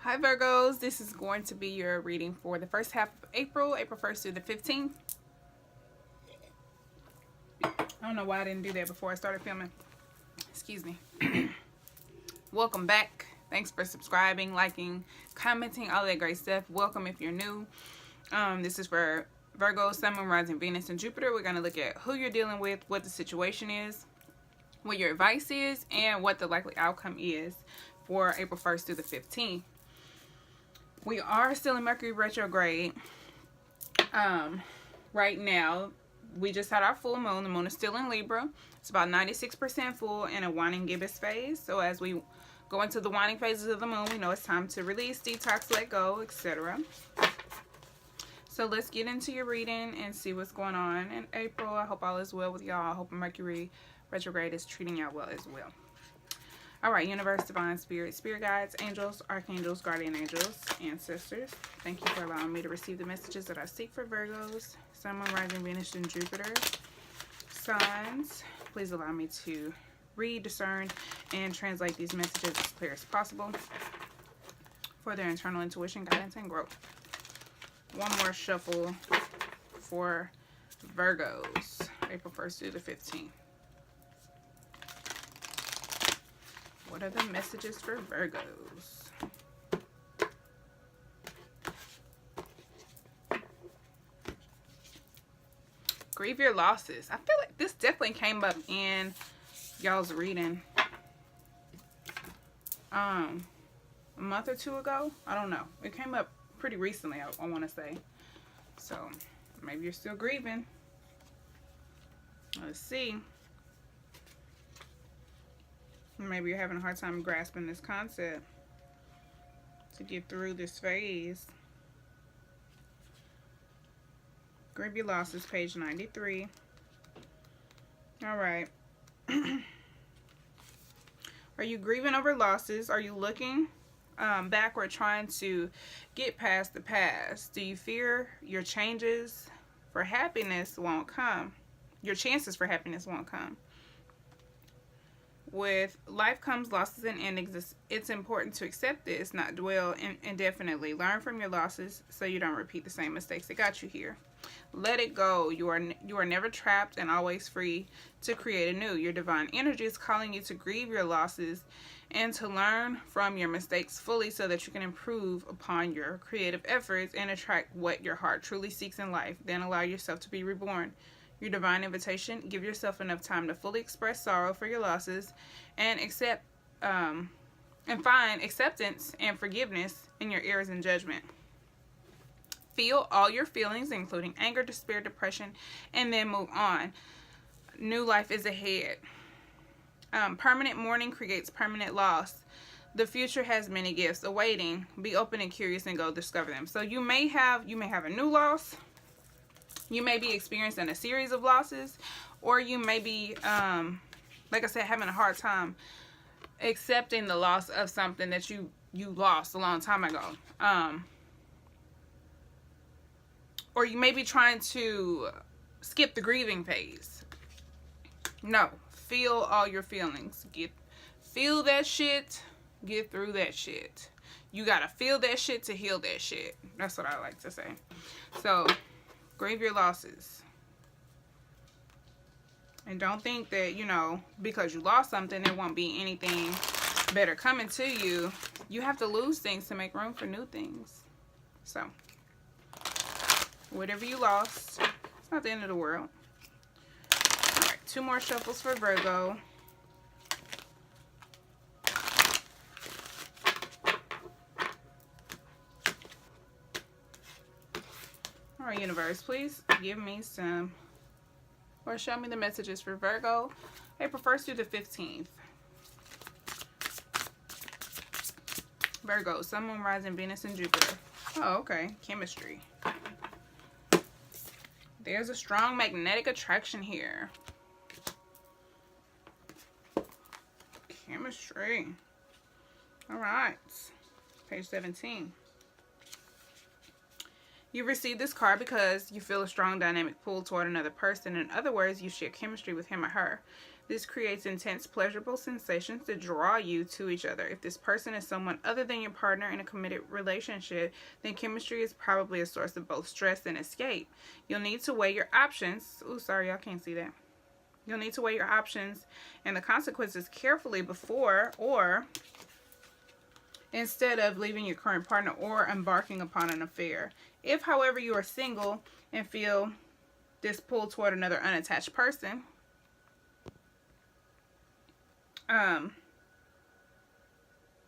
Hi Virgos, this is going to be your reading for the first half of April 1st through the 15th. I don't know why I didn't do that before I started filming. Excuse me. Welcome back. Thanks for subscribing, liking, commenting, all that great stuff. Welcome if you're new. This is for Virgo, Sun, Moon, Rising, Venus, and Jupiter. We're going to look at who you're dealing with, what the situation is, what your advice is, and what the likely outcome is for April 1st through the 15th. We are still in Mercury retrograde. Right now, we just had our full moon. The moon is still in Libra. It's about 96% full in a waning gibbous phase. So as we go into the waning phases of the moon, we know it's time to release, detox, let go, etc. So let's get into your reading and see what's going on in April. I hope all is well with y'all. I hope Mercury retrograde is treating y'all well as well. Alright, universe, divine spirit, spirit guides, angels, archangels, guardian angels, ancestors. Thank you for allowing me to receive the messages that I seek for Virgos, Sun, Moon, Rising, Venus, and Jupiter signs. Please allow me to read, discern, and translate these messages as clear as possible for their internal intuition, guidance, and growth. One more shuffle for Virgos, April 1st through the 15th. What are the messages for Virgos? Grieve your losses. I feel like this definitely came up in y'all's reading a month or two ago. I don't know. It came up pretty recently, I want to say. So maybe you're still grieving. Let's see. Maybe you're having a hard time grasping this concept to get through this phase. Grieve your losses, page 93. Alright. Are you grieving over losses? Are you looking backward, trying to get past the past? Do you fear your changes for happiness won't come? Your chances for happiness won't come. With life comes losses and endings, it's important to accept this, not dwell indefinitely. Learn from your losses so you don't repeat the same mistakes that got you here. Let it go. You are never trapped and always free to create anew. Your divine energy is calling you to grieve your losses and to learn from your mistakes fully so that you can improve upon your creative efforts and attract what your heart truly seeks in life. Then allow yourself to be reborn. Your divine invitation, give yourself enough time to fully express sorrow for your losses and accept and find acceptance and forgiveness in your errors and judgment. Feel all your feelings, including anger, despair, depression, and then move on. New life is ahead. Permanent mourning creates permanent loss. The future has many gifts awaiting. Be open and curious and go discover them. So you may have a new loss. You may be experiencing a series of losses, or you may be, like I said, having a hard time accepting the loss of something that you lost a long time ago. Or you may be trying to skip the grieving phase. No, feel all your feelings. Feel that shit, get through that shit. You gotta feel that shit to heal that shit. That's what I like to say. So, grieve your losses. And don't think that, because you lost something, there won't be anything better coming to you. You have to lose things to make room for new things. So, whatever you lost, it's not the end of the world. Alright, 2 more shuffles for Virgo. Alright, universe, please give me some, or show me the messages for Virgo, April 1st through the 15th. Virgo, Sun, Moon, Rising, Venus, and Jupiter. Oh, okay. Chemistry. There's a strong magnetic attraction here. Chemistry. Alright. Page 17. You received this card because you feel a strong dynamic pull toward another person. In other words, you share chemistry with him or her. This creates intense, pleasurable sensations that draw you to each other. If this person is someone other than your partner in a committed relationship, then chemistry is probably a source of both stress and escape. You'll need to weigh your options. Ooh, sorry, y'all can't see that. You'll need to weigh your options and the consequences carefully before or instead of leaving your current partner or embarking upon an affair. If, however, you are single and feel this pull toward another unattached person, the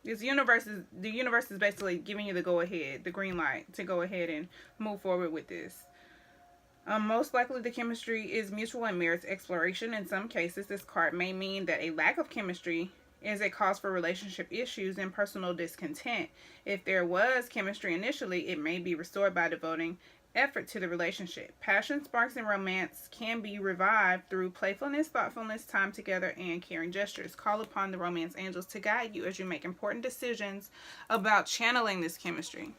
universe is basically giving you the go ahead, the green light to go ahead and move forward with this. Most likely the chemistry is mutual and merits exploration. In some cases, this card may mean that a lack of chemistry is a cause for relationship issues and personal discontent. If there was chemistry initially, it may be restored by devoting effort to the relationship. Passion, sparks, and romance can be revived through playfulness, thoughtfulness, time together, and caring gestures. Call upon the romance angels to guide you as you make important decisions about channeling this chemistry.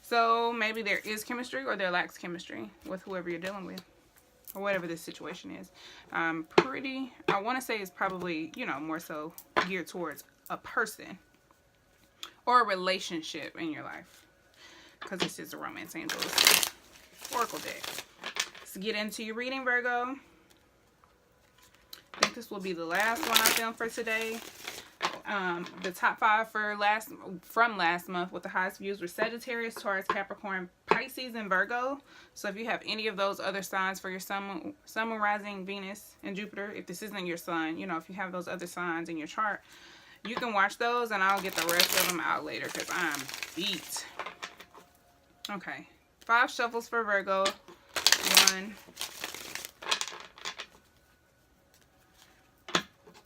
So maybe there is chemistry or there lacks chemistry with whoever you're dealing with, or whatever this situation is. I want to say it's probably, more so geared towards a person or a relationship in your life, because this is a Romance Angels Oracle deck. Let's get into your reading, Virgo. I think this will be the last one I filmed for today. The top 5 from last month with the highest views were Sagittarius, Taurus, Capricorn, Pisces, and Virgo. So if you have any of those other signs for your sun, rising, Venus, and Jupiter, if this isn't your sun, if you have those other signs in your chart, you can watch those and I'll get the rest of them out later because I'm beat. Okay, 5 shuffles for Virgo. 1,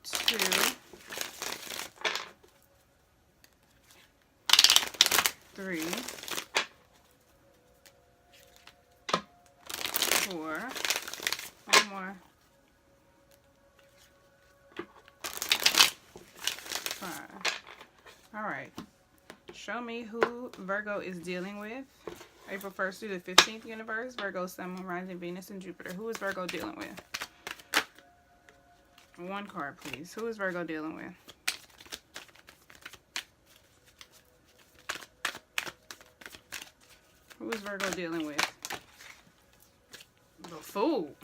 2, 3, 4, 1 more, 5. All right. Show me who Virgo is dealing with. April 1st through the 15th universe. Virgo, Sun, Moon, Rising, Venus, and Jupiter. Who is Virgo dealing with? 1 card, please. Who is Virgo dealing with? Who is Virgo dealing with? The Fool.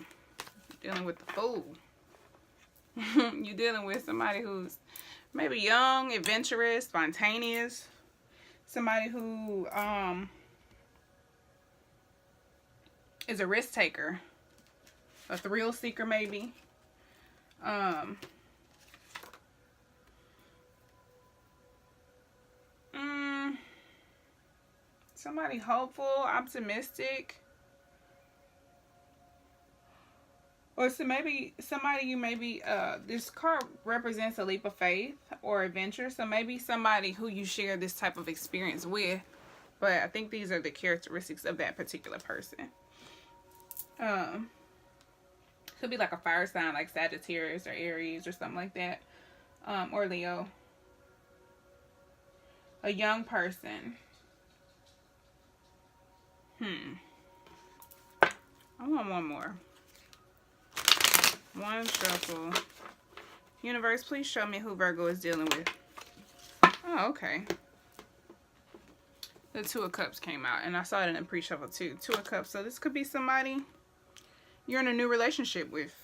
Dealing with the Fool. You're dealing with somebody who's maybe young, adventurous, spontaneous. Somebody who is a risk taker, a thrill seeker maybe. Somebody hopeful, optimistic. Or so maybe somebody this card represents a leap of faith or adventure. So maybe somebody who you share this type of experience with. But I think these are the characteristics of that particular person. Could be like a fire sign like Sagittarius or Aries or something like that. Or Leo. A young person. I want 1 more. 1 shuffle. Universe, please show me who Virgo is dealing with. Oh, okay. The 2 of Cups came out, and I saw it in a pre-shuffle too. 2 of Cups. So this could be somebody you're in a new relationship with,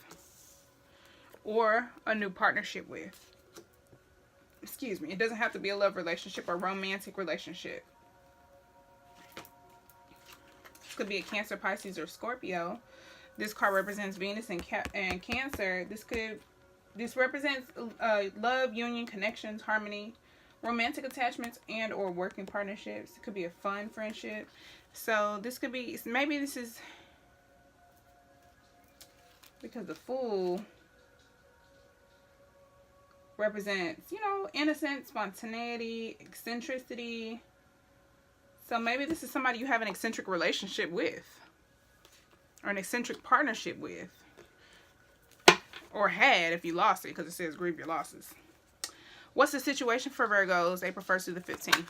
or a new partnership with. Excuse me. It doesn't have to be a love relationship or romantic relationship. This could be a Cancer, Pisces, or Scorpio. This card represents Venus and Cancer. This represents love, union, connections, harmony, romantic attachments, and or working partnerships. It could be a fun friendship. So this could be, maybe this is because the Fool represents, innocence, spontaneity, eccentricity. So maybe this is somebody you have an eccentric relationship with, or an eccentric partnership with, or had if you lost it, because it says grieve your losses. What's the situation for Virgos, April 1st through the 15th?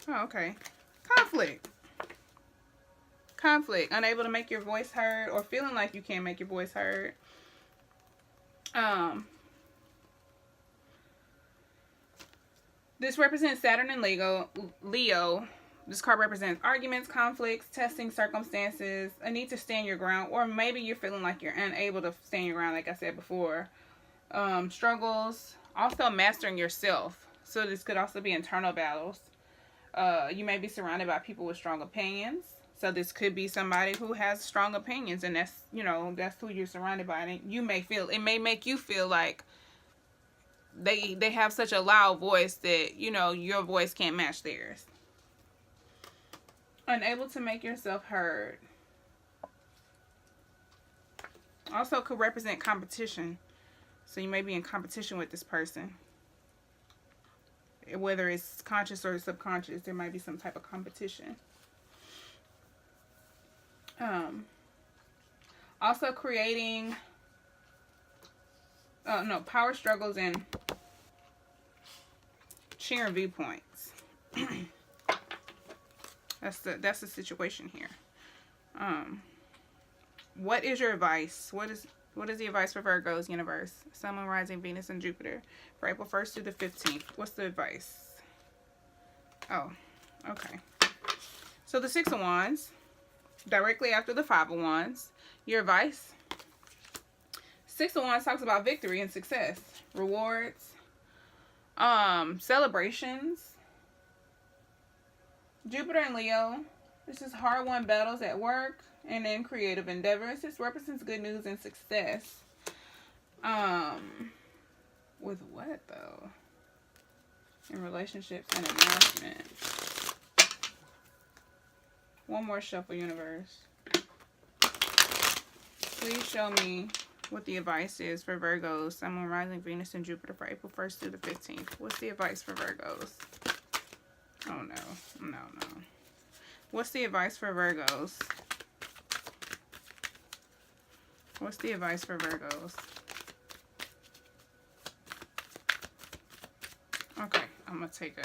Oh, okay. Conflict. Conflict. Unable to make your voice heard, or feeling like you can't make your voice heard. This represents Saturn and Leo. This card represents arguments, conflicts, testing circumstances, a need to stand your ground, or maybe you're feeling like you're unable to stand your ground, like I said before. Struggles, also mastering yourself. So this could also be internal battles. You may be surrounded by people with strong opinions. So this could be somebody who has strong opinions, and that's, you know, that's who you're surrounded by. And you may feel, it may make you feel like they have such a loud voice that, you know, your voice can't match theirs. Unable to make yourself heard. Also could represent competition. So you may be in competition with this person. Whether it's conscious or subconscious, there might be some type of competition. Also creating power struggles and sharing viewpoints. That's the situation here. What is your advice? What is the advice for Virgo's universe? Sun, Moon, Rising, Venus, and Jupiter for April 1st through the 15th. What's the advice? Oh, okay. So the Six of Wands, directly after the Five of Wands. Your advice? Six of Wands talks about victory and success, rewards, celebrations. Jupiter and Leo, this is hard-won battles at work and in creative endeavors. This represents good news and success. With what, though? In relationships and announcements. One more shuffle, universe. Please show me what the advice is for Virgos, Sun, Moon, Rising, Venus, and Jupiter for April 1st through the 15th. What's the advice for Virgos? Oh, no. What's the advice for Virgos? What's the advice for Virgos? Okay, I'm going to take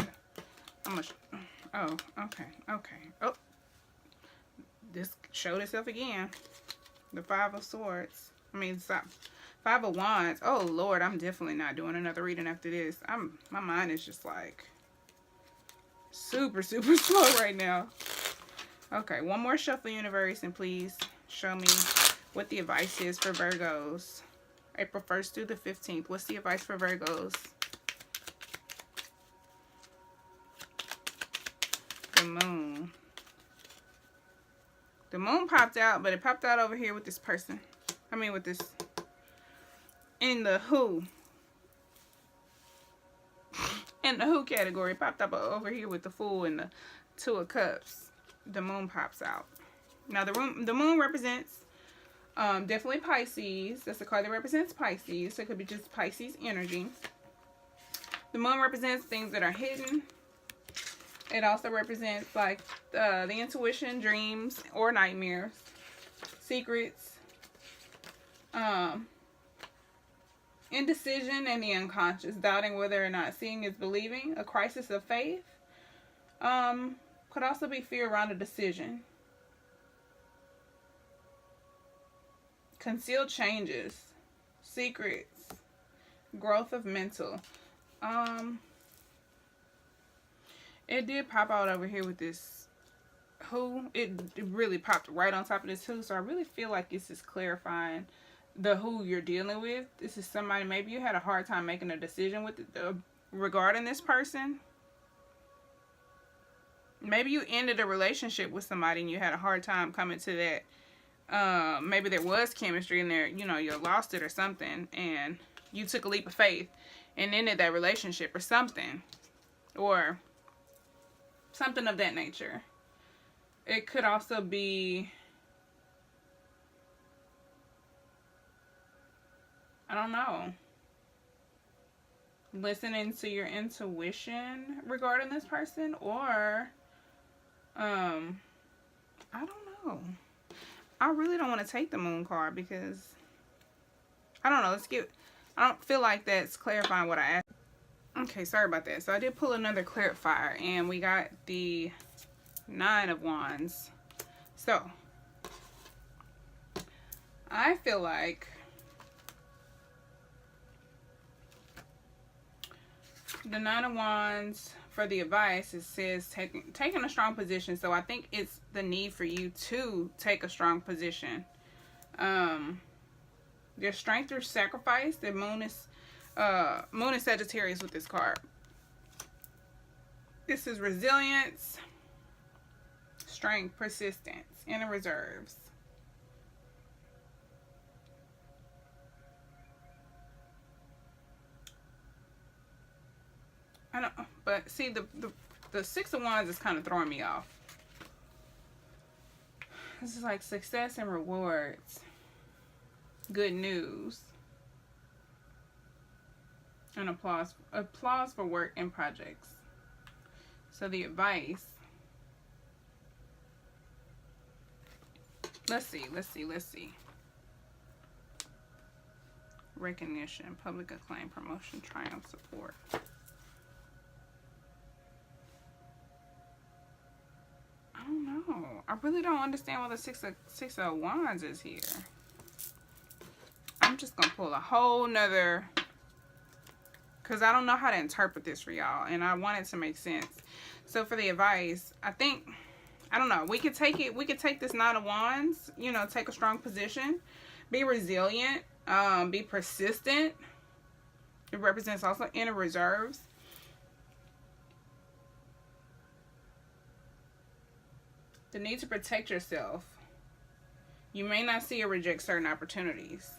oh, okay. Oh, this showed itself again. The Five of Swords. Five of Wands. Oh, Lord, I'm definitely not doing another reading after this. My mind is just like super slow right now. Okay, one more shuffle, universe, and please show me what the advice is for Virgos. April 1st through the 15th. What's the advice for Virgos? The Moon. The Moon popped out, but it popped out over here with this person. With this in the Who. In the Who category, it popped up over here with the Fool and the Two of Cups. The Moon pops out. Now the Moon represents definitely Pisces. That's the card that represents Pisces. So it could be just Pisces energy. The Moon represents things that are hidden. It also represents like the intuition, dreams, or nightmares, secrets, indecision, and the unconscious, doubting whether or not seeing is believing, a crisis of faith. Could also be fear around a decision. Concealed changes, secrets, growth of mental. It did pop out over here with this Who. It really popped right on top of this Who. So I really feel like this is clarifying the Who you're dealing with. This is somebody, maybe you had a hard time making a decision with regarding this person. Maybe you ended a relationship with somebody and you had a hard time coming to that. Maybe there was chemistry in there, you lost it or something, and you took a leap of faith and ended that relationship or something. Or something of that nature. It could also be, I don't know, listening to your intuition regarding this person, or I don't know. I really don't want to take the Moon card because I don't know. I don't feel like that's clarifying what I asked. Okay, sorry about that. So I did pull another clarifier, and we got the Nine of Wands. So I feel like The Nine of Wands, for the advice, it says taking a strong position. So I think it's the need for you to take a strong position. There's strength through sacrifice. The moon is Sagittarius with this card. This is resilience, strength, persistence, inner reserves. I don't, but see, the Six of Wands is kind of throwing me off. This is like success and rewards, good news, and applause for work and projects. So the advice, let's see. Recognition, public acclaim, promotion, triumph, support. I don't know. I really don't understand why the Six of Wands is here. I'm just going to pull a whole nother, because I don't know how to interpret this for y'all, and I want it to make sense. So for the advice, I don't know. We could take it. We could take this Nine of Wands, you know, take a strong position, be resilient, be persistent. It represents also inner reserves. The need to protect yourself. You may not see or reject certain opportunities.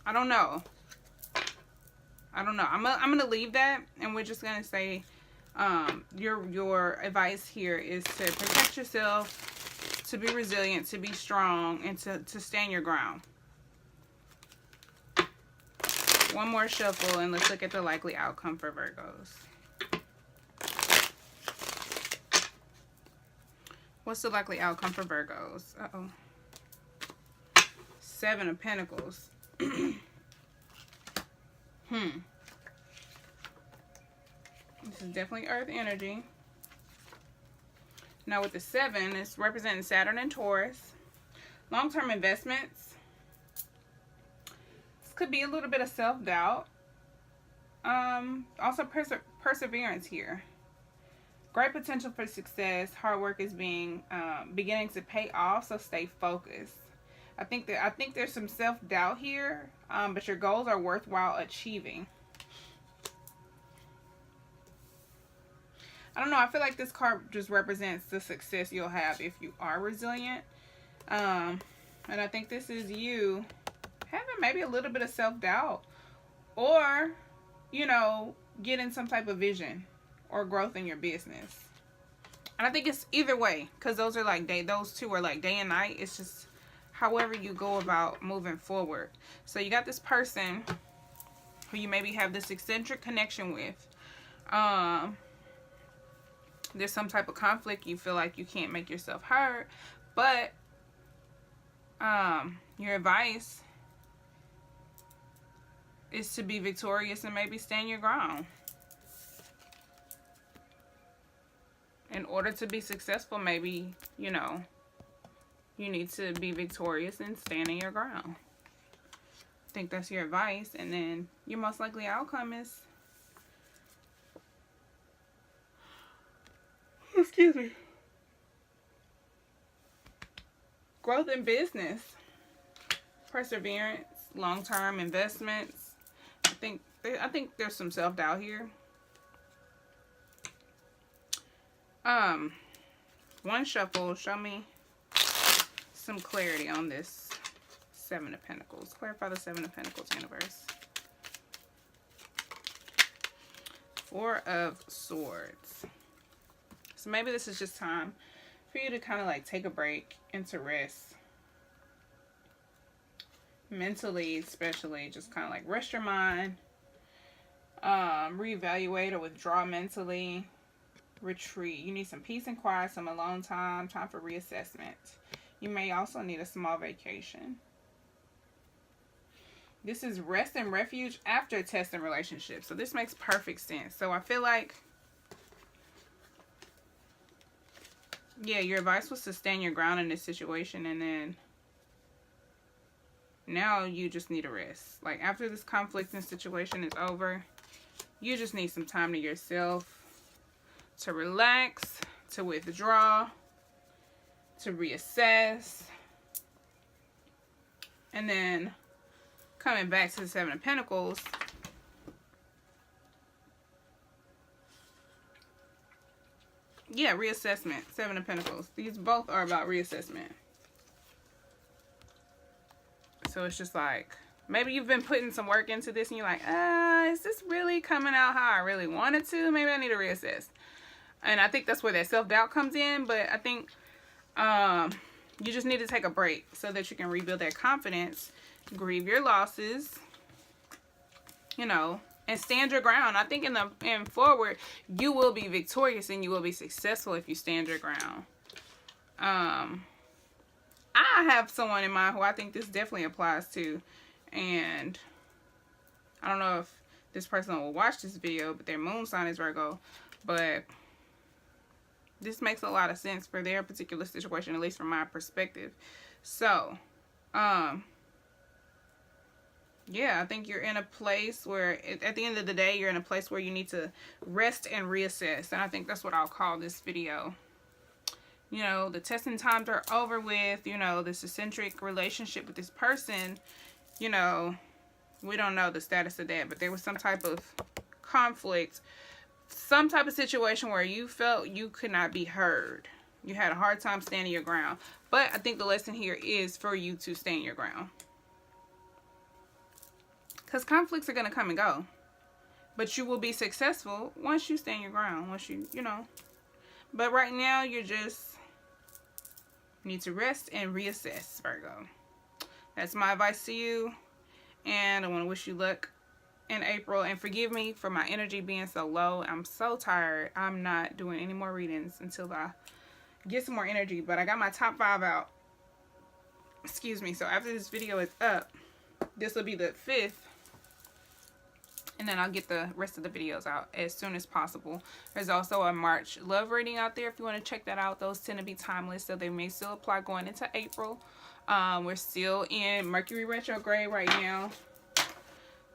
I don't know. I'm gonna leave that, and we're just gonna say your advice here is to protect yourself, to be resilient, to be strong, and to stand your ground. One more shuffle, and let's look at the likely outcome for Virgos. What's the likely outcome for Virgos? Uh-oh. Seven of Pentacles. This is definitely Earth energy. Now with the 7, it's representing Saturn and Taurus. Long-term investments. This could be a little bit of self-doubt. Also perseverance here. Great potential for success. Hard work is beginning to pay off, so stay focused. I think there's some self-doubt here, but your goals are worthwhile achieving. I don't know. I feel like this card just represents the success you'll have if you are resilient. And I think this is you having maybe a little bit of self-doubt, or, you know, getting some type of vision or growth in your business. And I think it's either way, because those two are like day and night. It's just however you go about moving forward. So you got this person who you maybe have this eccentric connection with. There's some type of conflict. You feel like you can't make yourself heard, but your advice is to be victorious and maybe stand your ground. In order to be successful, maybe, you know, you need to be victorious and standing your ground. I think that's your advice. And then your most likely outcome is, excuse me, growth in business, perseverance, long-term investments. I think there's some self-doubt here. One shuffle, show me some clarity on this Seven of Pentacles. Clarify the Seven of Pentacles, universe. Four of Swords. So maybe this is just time for you to kind of like take a break and to rest. Mentally, especially, just kind of like rest your mind. Reevaluate or withdraw mentally. Retreat. You need some peace and quiet, some alone time for reassessment. You may also need a small vacation. This is rest and refuge after testing relationships. So this makes perfect sense. So I feel like, yeah, your advice was to stand your ground in this situation, and then Now you just need a rest. Like, after this conflicting situation is over, you just need some time to yourself, to relax, to withdraw, to reassess. And then coming back to the Seven of Pentacles, yeah, reassessment. Seven of Pentacles. These both are about reassessment. So it's just like, maybe you've been putting some work into this and you're like, is this really coming out how I really wanted to? Maybe I need to reassess. And I think that's where that self-doubt comes in. But I think you just need to take a break so that you can rebuild that confidence, grieve your losses, you know, and stand your ground. I think in forward, you will be victorious and you will be successful if you stand your ground. I have someone in mind who I think this definitely applies to, and I don't know if this person will watch this video, but their moon sign is Virgo, but this makes a lot of sense for their particular situation, at least from my perspective. So, yeah, I think you're in a place where, at the end of the day, you're in a place where you need to rest and reassess, and I think that's what I'll call this video. You know, the testing times are over with. You know, this eccentric relationship with this person, you know, we don't know the status of that, but there was some type of conflict, some type of situation where you felt you could not be heard. You had a hard time standing your ground. But I think the lesson here is for you to stand your ground. Because conflicts are going to come and go. But you will be successful once you stand your ground. Once you know. But right now, you just need to rest and reassess, Virgo. That's my advice to you. And I want to wish you luck in April. And forgive me for my energy being so low. I'm so tired. I'm not doing any more readings until I get some more energy. But I got my top 5 out. Excuse me. So after this video is up, this will be the 5th. And then I'll get the rest of the videos out as soon as possible. There's also a March love reading out there if you want to check that out. Those tend to be timeless, so they may still apply going into April. We're still in Mercury retrograde right now.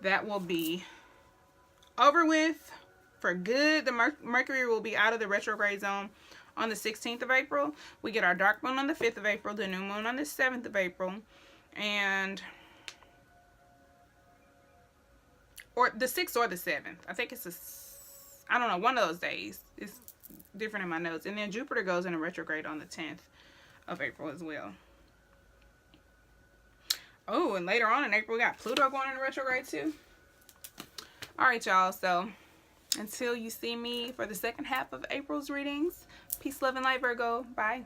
That will be over with for good. The Mercury will be out of the retrograde zone on the 16th of April. We get our dark moon on the 5th of April, the new moon on the 7th of April, and or the 6th or the 7th. I think it's I don't know, one of those days. It's different in my notes. And then Jupiter goes into retrograde on the 10th of April as well. Oh, and later on in April, we got Pluto going into retrograde too. Alright, y'all. So, until you see me for the second half of April's readings, peace, love, and light, Virgo. Bye.